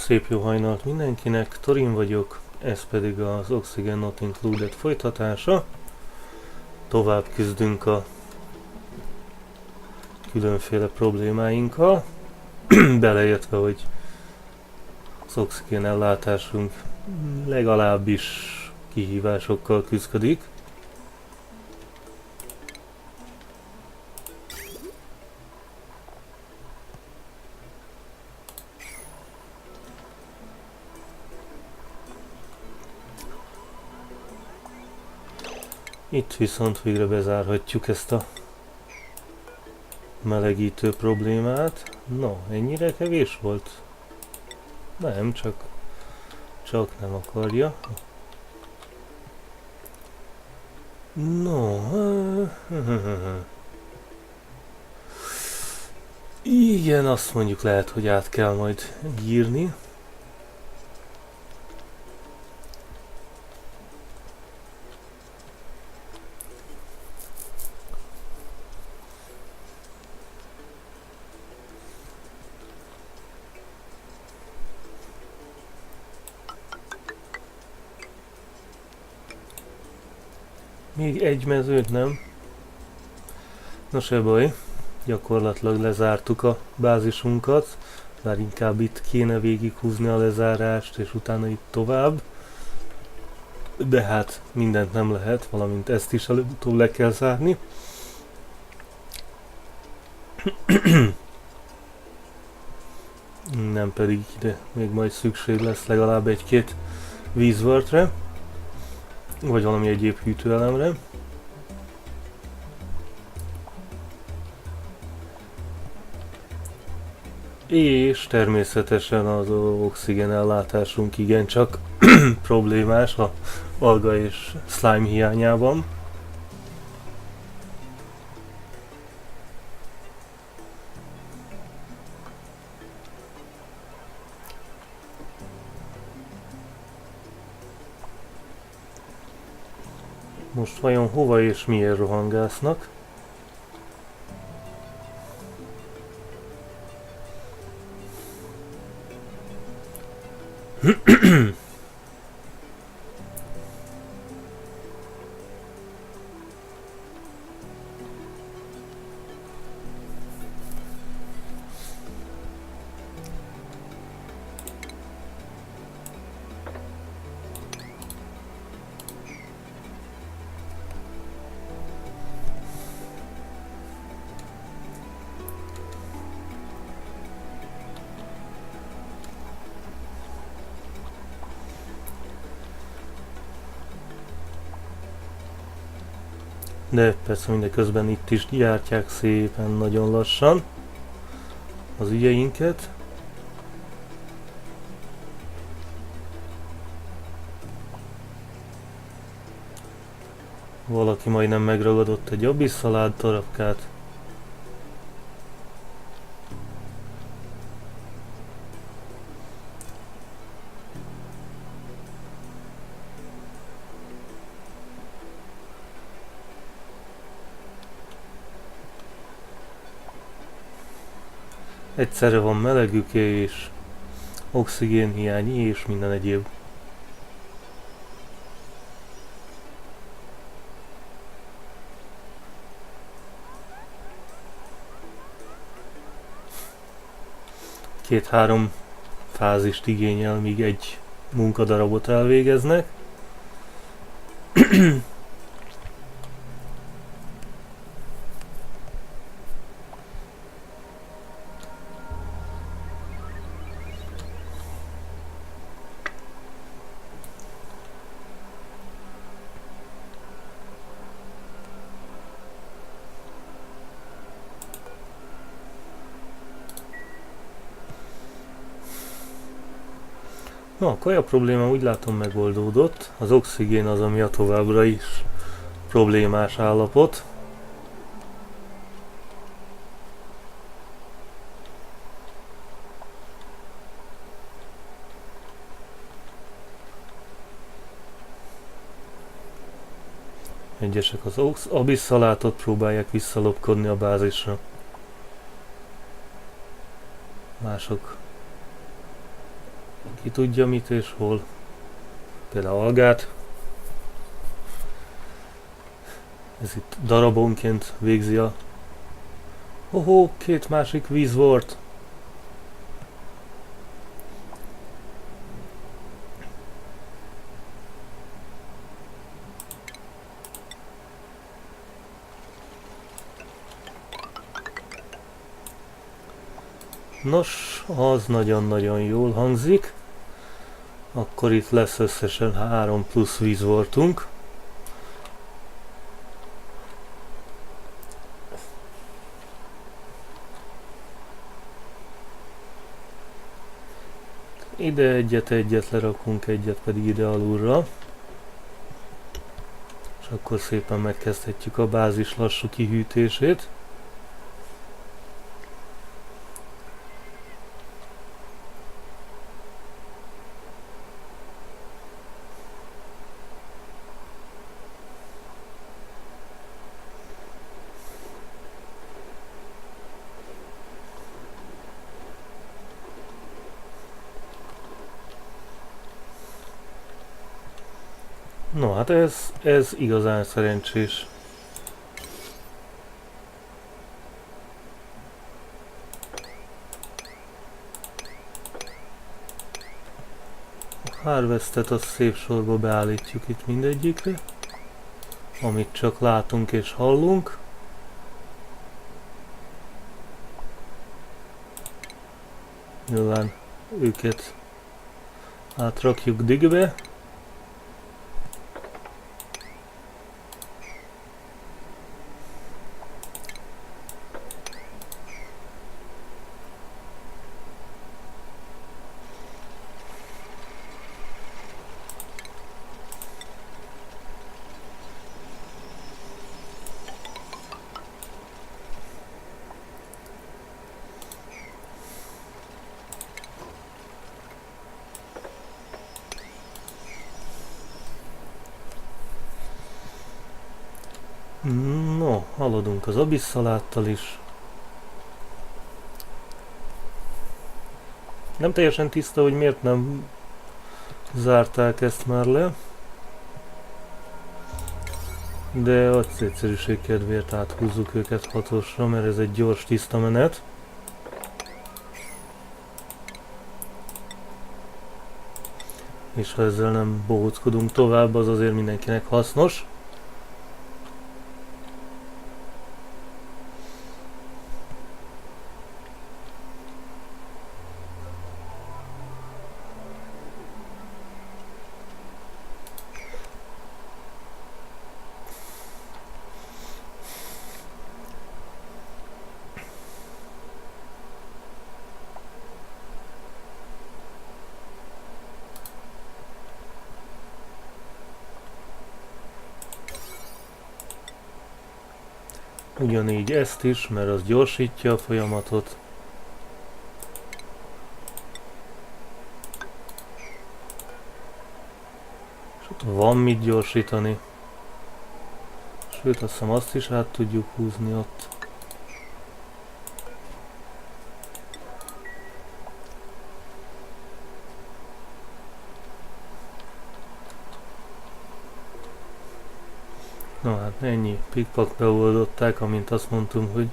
Szép jó hajnalt mindenkinek, Torin vagyok, ez pedig az Oxygen Not Included folytatása. Tovább küzdünk a különféle problémáinkkal, beleértve, hogy az oxigén ellátásunk legalábbis kihívásokkal küzdik. Itt viszont végre bezárhatjuk ezt a melegítő problémát. No, ennyire kevés volt? Nem, csak nem akarja. No, igen, azt mondjuk lehet, hogy át kell majd írni. Még egy mezőt nem. Na se baj, gyakorlatilag lezártuk a bázisunkat, bár inkább itt kéne végighúzni a lezárást, és utána itt tovább. De hát mindent nem lehet, valamint ezt is előbb-utóbb le kell zárni. Nem pedig ide még majd szükség lesz legalább egy-két vízvörtre, vagy valami egyéb hűtőelemre. És természetesen az oxigén ellátásunk igencsak problémás a alga és slime hiányában. Most vajon hova és miért rohangásznak? De persze mindeközben itt is gyártják szépen, nagyon lassan az ügyeinket. Valaki majdnem megragadott egy abisszalád darabkát. Egyszerre van melegük és oxigénhiány és minden egyéb. Két-három fázist igényel, míg egy munkadarabot elvégeznek. Na, a kaja probléma úgy látom megoldódott, az oxigén az, ami a továbbra is problémás állapot. Egyesek az abisszalátot próbálják visszalopkodni a bázisra. Mások Ki tudja mit és hol. Például algát. Ez itt darabonként végzi a... Hoho, két másik vízvort. Nos, az nagyon-nagyon jól hangzik. Akkor itt lesz összesen 3 plusz vízvortunk. Ide egyet lerakunk, egyet pedig ide alulra. És akkor szépen megkezdhetjük a bázis lassú kihűtését. No, hát ez igazán szerencsés. A Harvestet azt szép sorba beállítjuk itt mindegyikre, amit csak látunk és hallunk. Nyilván őket átrakjuk digbe. No, haladunk az abisszaláttal is. Nem teljesen tiszta, hogy miért nem zárták ezt már le. De a egyszerűség kedvéért áthúzzuk őket 6-osra, mert ez egy gyors, tiszta menet. És ha ezzel nem bohóckodunk tovább, az azért mindenkinek hasznos. Ugyanígy ezt is, mert az gyorsítja a folyamatot. És ott van mit gyorsítani. Sőt, azt hiszem azt is át tudjuk húzni ott. Na hát ennyi, pikpak beoldották, amint azt mondtunk, hogy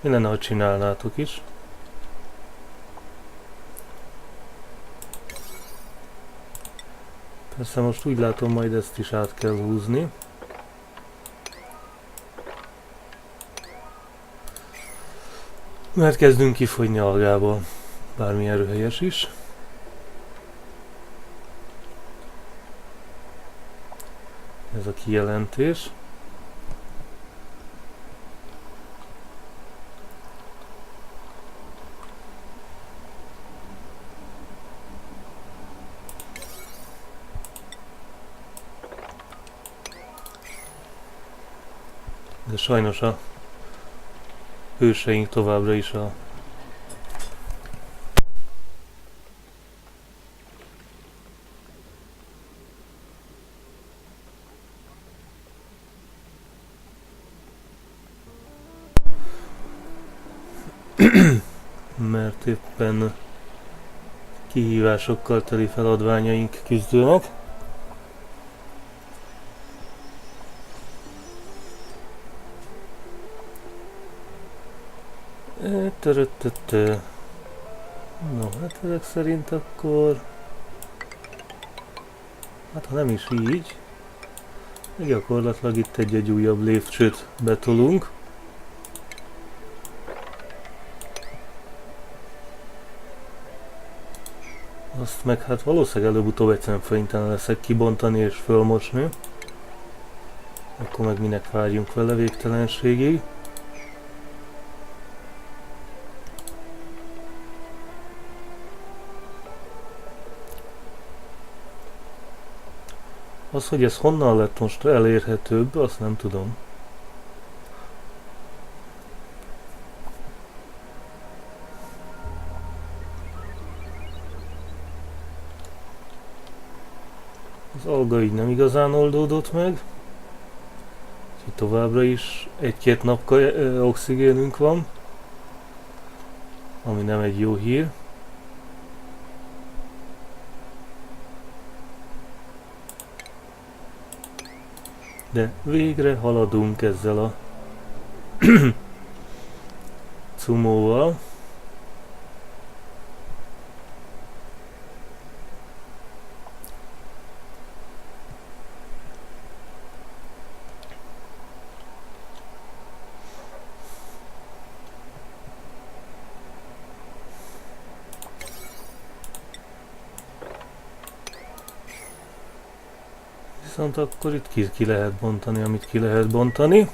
mi lenne, ha csinálnátok is. Persze most úgy látom, majd ezt is át kell húzni. Mert kezdünk kifogyni algából, bármilyen röhelyes is. Ez a kijelentés. De sajnos a hőseink továbbra is a mert éppen kihívásokkal teli feladványaink küzdőnek. No, hát ezek szerint akkor... Hát ha nem is így, gyakorlatilag itt egy újabb lépcsőt betolunk. Azt meg hát valószínűleg előbb-utóbb egyszerűen fénytelen leszek kibontani és fölmosni. Akkor meg minek várjunk vele végtelenségig. Az, hogy ez honnan lett most elérhetőbb, azt nem tudom. Az alga így nem igazán oldódott meg. Úgyhogy továbbra is 1-2 nap oxigénünk van. Ami nem egy jó hír. De végre haladunk ezzel a cumóval. Viszont akkor itt ki lehet bontani, amit ki lehet bontani.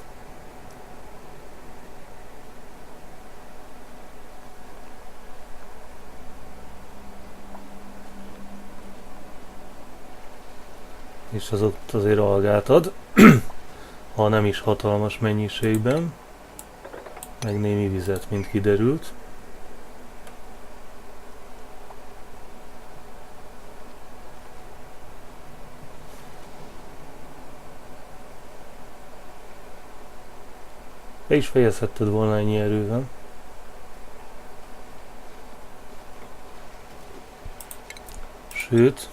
És az ott azért algát ad, ha nem is hatalmas mennyiségben, meg némi vizet, mint kiderült. Be is fejezhetted volna ennyi erővel. Sőt,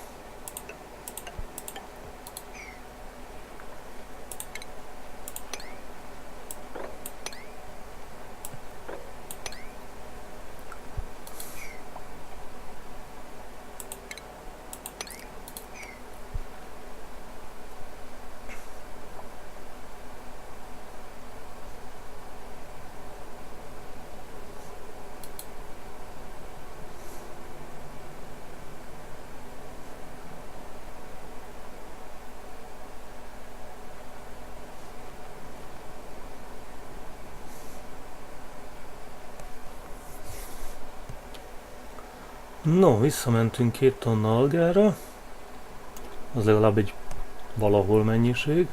no, visszamentünk 2 tonna algára. Az legalább egy valahol mennyiség.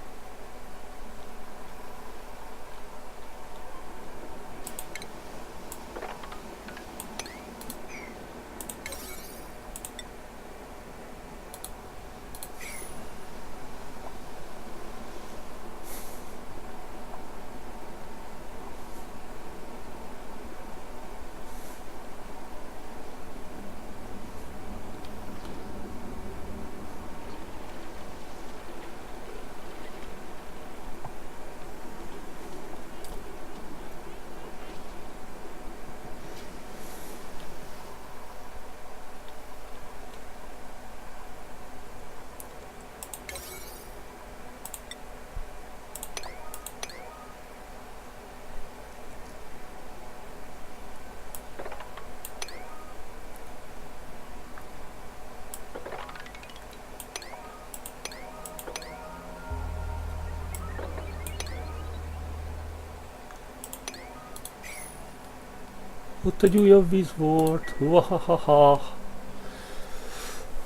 Ott egy újabb víz volt. Wahahaha.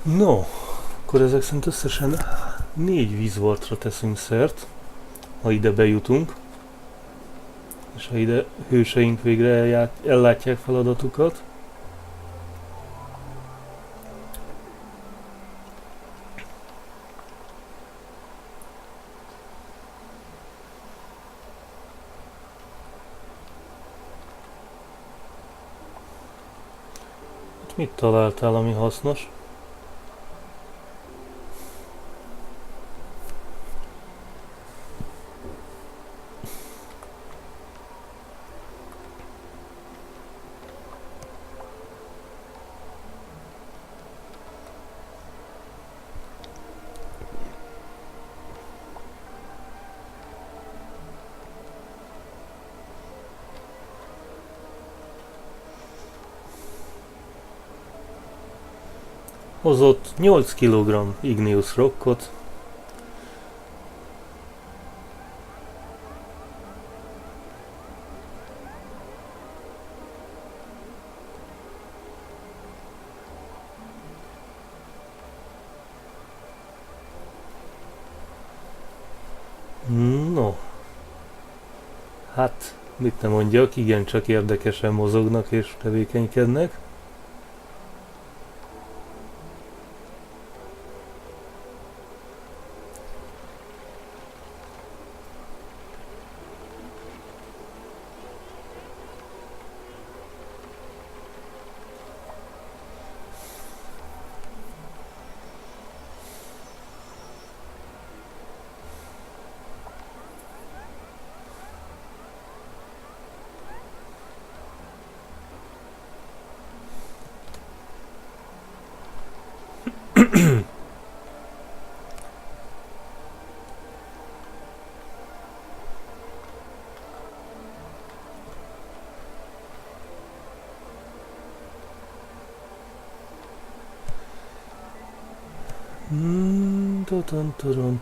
No, akkor ezek szerint összesen 4 vízvortra teszünk szert, ha ide bejutunk. És ha ide hőseink végre ellátják feladatukat. Itt mit találtál, ami hasznos? Hozott 8 kg igneous rockot. No. Hát, mit nem mondjak, igencsak érdekesen mozognak és tevékenykednek.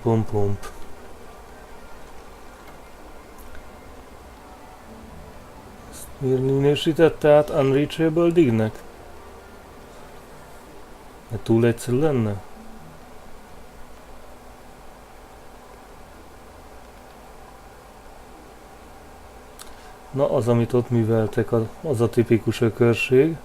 Pom. Ezt miért minősítette át Unreachable Dignek? Mert túl egyszerű lenne? Na, az, amit ott műveltek, az a tipikus ökörség.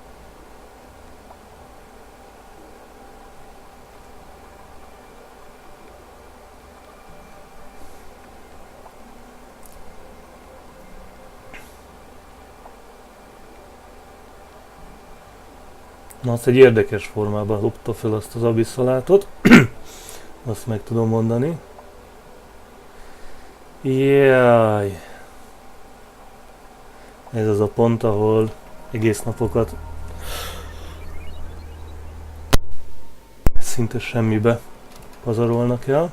Na, azt egy érdekes formában lopta fel azt az abisszalátot. Azt meg tudom mondani. Jaj. Ez az a pont, ahol egész napokat szinte semmibe pazarolnak el.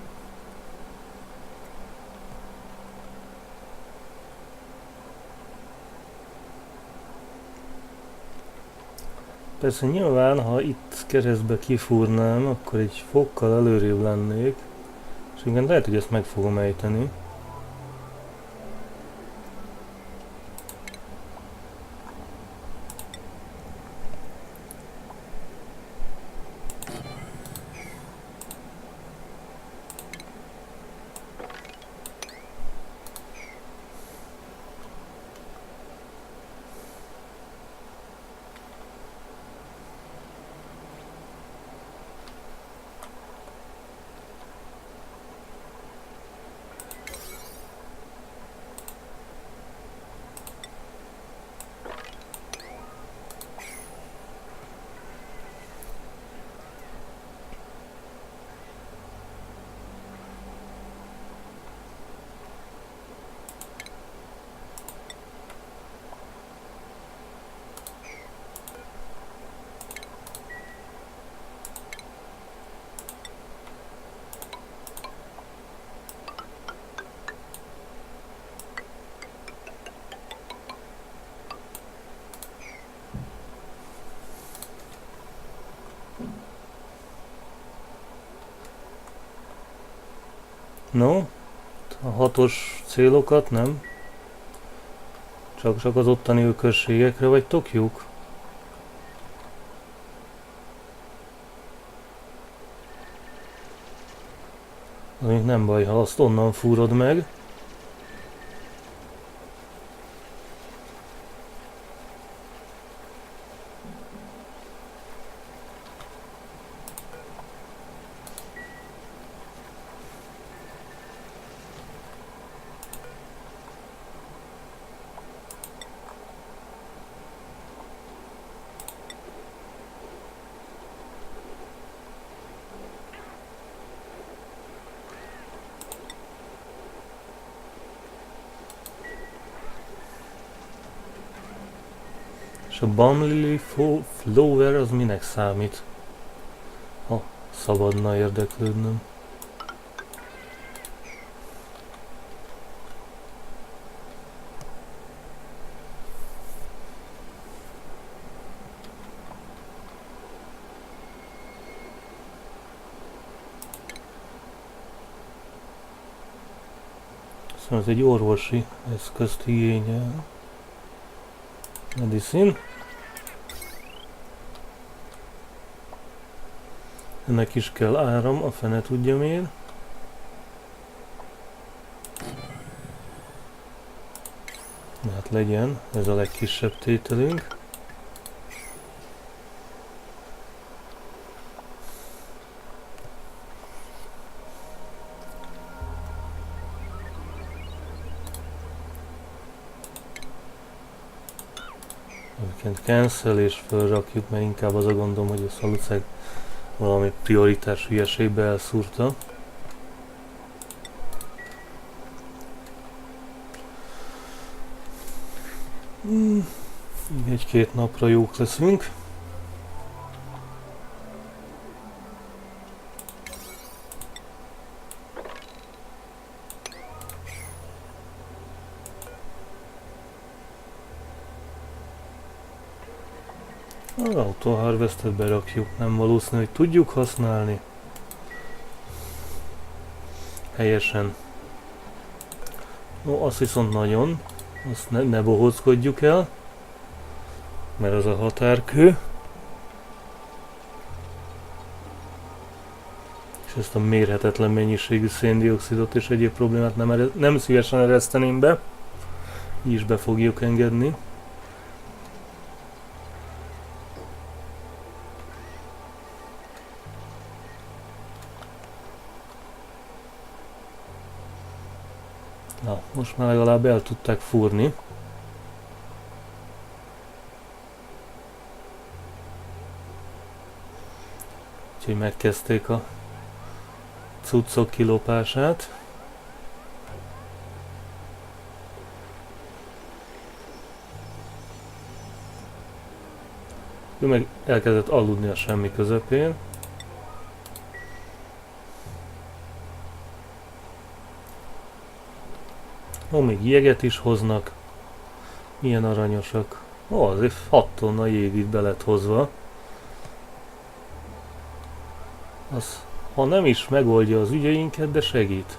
Persze nyilván, ha itt keresztbe kifúrnám, akkor egy fokkal előrébb lennék, és igen, lehet, hogy ezt meg fogom ejteni. No, a 6-os célokat nem? Csak az ottani ökörségekre vagytok jók? Ami nem baj, ha azt onnan fúrod meg. a Bumlily Flower az minek számít? Ha szabadna érdeklődnöm. Szóval ez egy orvosi eszközt igényel. Medicine. Ennek is kell áram, a fene tudja miért. Hát legyen, ez a legkisebb tételünk. Cancel és fölrakjuk, mert inkább az a gondom, hogy a valószínűleg valami prioritás hülyeségbe elszúrta. Így egy-két napra jók leszünk. Az autóharvestet berakjuk, nem valószínű, hogy tudjuk használni helyesen. No, azt viszont nagyon, azt ne bohóckodjuk el, mert az a határkő. És ezt a mérhetetlen mennyiségű széndioxidot és egyéb problémát nem szívesen ereszteném be. Így is be fogjuk engedni. Na, most már legalább el tudták fúrni. Úgyhogy megkezdték a cuccok kilopását. Ő meg elkezdett aludni a semmi közepén. Ó, még jeget is hoznak. Milyen aranyosak. Ó, azért 6 tonna jég itt be lett hozva. Az, ha nem is megoldja az ügyeinket, de segít.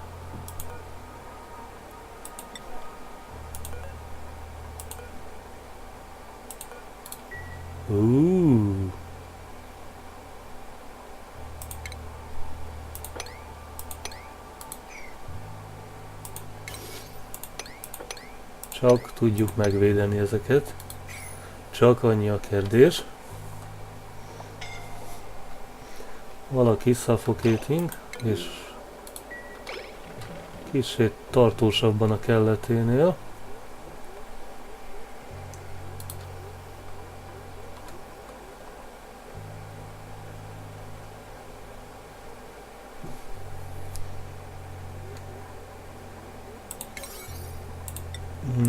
Csak tudjuk megvédeni ezeket. Csak annyi a kérdés. Valaki suffocating, és kicsit tartósabban a kelleténél.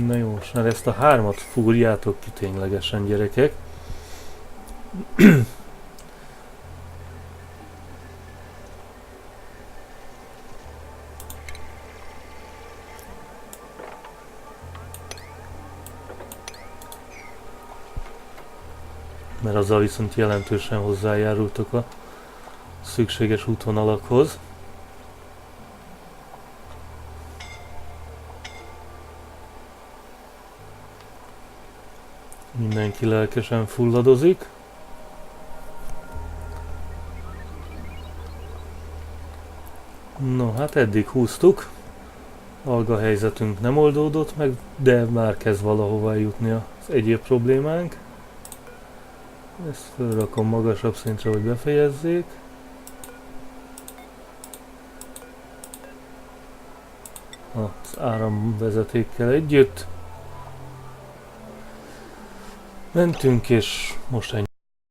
Na jó, most már ezt a 3-at fúrjátok ki ténylegesen, gyerekek. Mert azzal viszont jelentősen hozzájárultok a szükséges útvonalakhoz. Mindenki lelkesen fulladozik. No, hát eddig húztuk. Alga helyzetünk nem oldódott meg, de már kezd valahova jutni az egyéb problémánk. Ezt felrakom magasabb szintre, hogy befejezzék. Az áramvezetékkel együtt. Mentünk, és most ennyi.